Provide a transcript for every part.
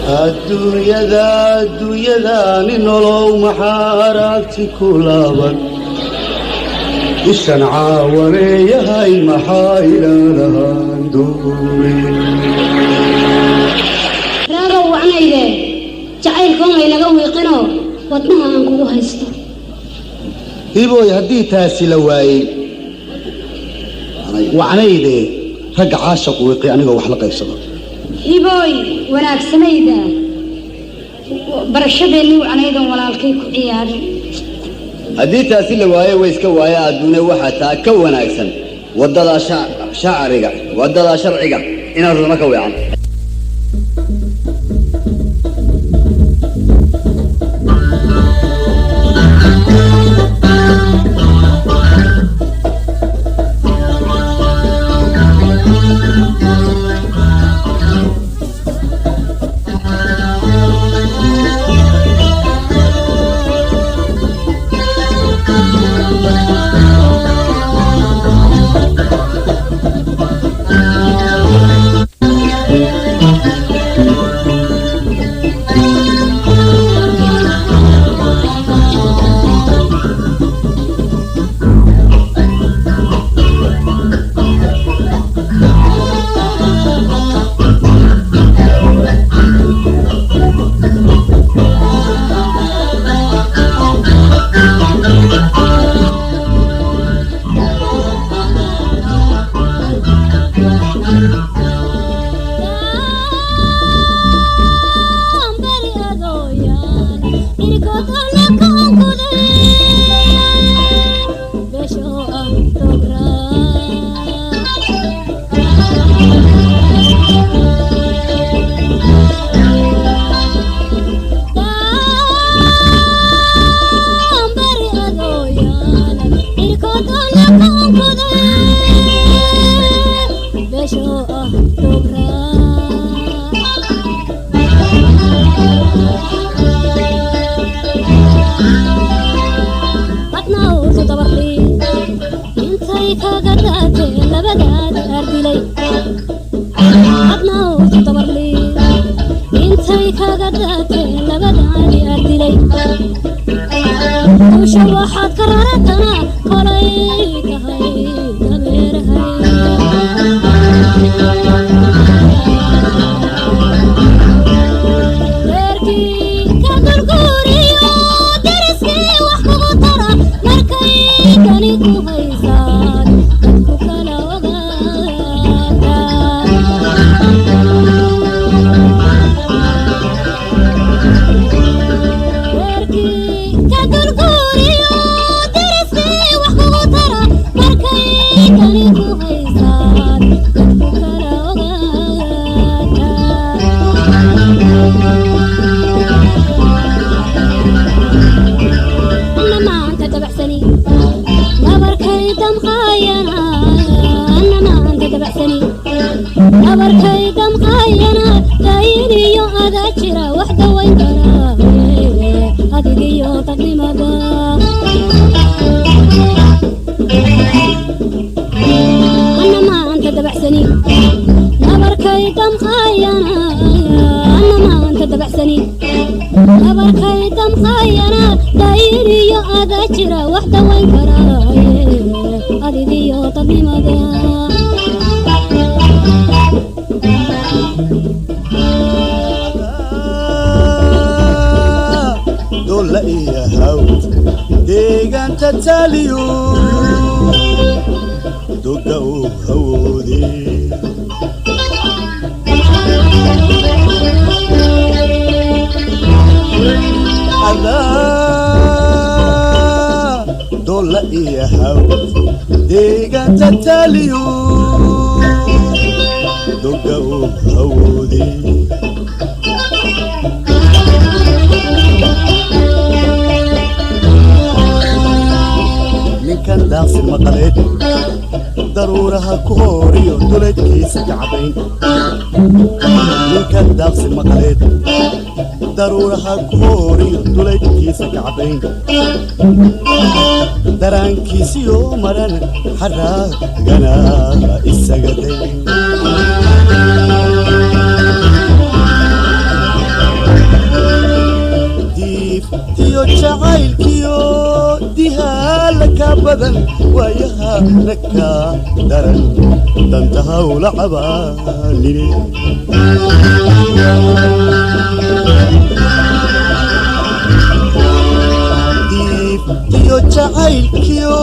الدنيا ننولو محاراتي كلابك الشنعة وريا هاي محايلة لهاندوري راغو عنايده جعيلكم ay laga wiiqino wadnaha aan kugu haysto hiboy hadii taasi la waayay وعنايده rag caashaq wiiqi aniga wax la qaybsado hiboy wanaagsanayda barashadeeni عنايده walaalkay ku ciyaarin hadii taasi la waayay way iska waayay adduunye waxa taa ka wanaagsan wadada sharciga inaad runa ka weecan ضرورها كوريو دولت كيس كعبين من كان داخس المقاليد ضرورها كوريو دولت كيس كعبين دران كيسيو مرن حراك قنا السجدين jacaylkiyo dihaalaka badan waayaha naka daran dantaha ula cabaanine diibtiyo jacaylkiyo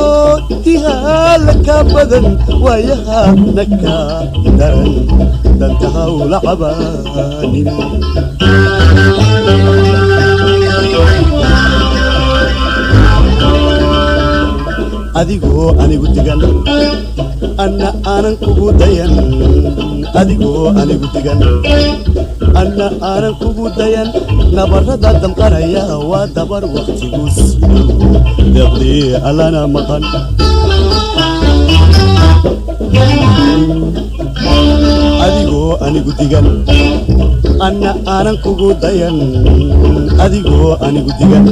dihaalaka badan waayaha naka daran dantaha ula cabaanine adigoo anigu digan anna aanan kugu dayan adigoo anigu digan anna aanan kugu dayan nabarrada damqanaya waa dabar waqtigu siiyo deeqdii allana maqan adigoo anigu digan anna aanan kugu dayan adigoo anigu digan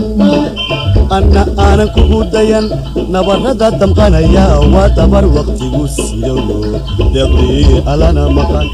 anna aanan kugu dayan nabarrada damqanaya waa dabar waqtigu sido deeqdii allana maqan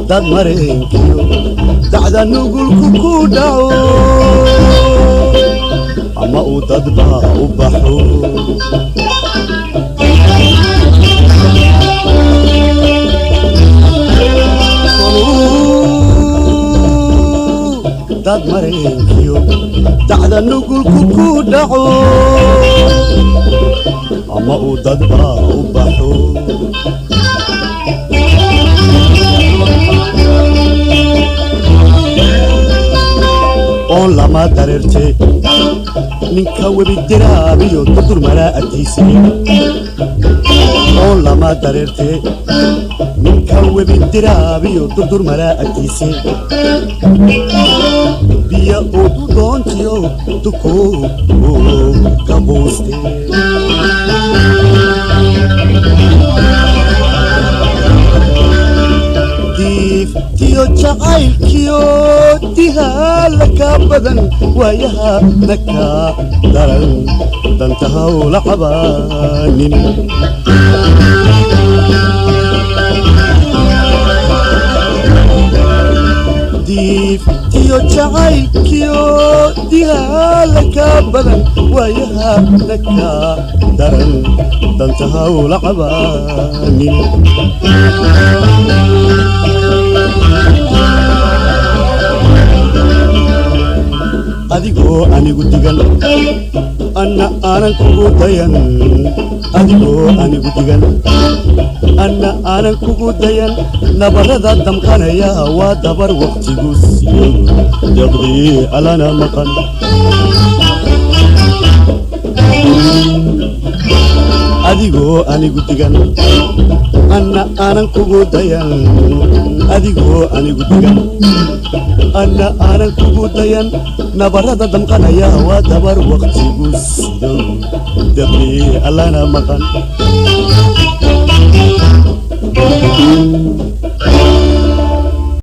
dad mareenkiyo dacda nugulku ku dhaco ama uu dadba u baxo dad mareenkiyo dacda nugulku ku dhaco ama uu dadba u baxo lama dareerte ninka webi diraabiyo durdur malaa'atiisa oo lama dareerte ninka webi diraabiyo durdur malaa'atiisa biya oo doontiyo duko ka booste tiyo jacaylkiyo dihaala ka badan waayaha naka daran danta hawla cabaanin tiyo jacaylkiyo dihaala ka badan waayaha naka daran danta hawla cabaanin adigoo anigu digan anna aanan kugu dayan adigoo anigu digan anna aanan kugu dayan nabarada damqanaya waa dabar waqtigu siiyo deqdii alana maqan adigoo anigu digan anna aanan kugu dayan adigoo anigu digan anna aanan kugu dayan nabarada damqanaya waa dabar waqtigu sido deqdii alana maqan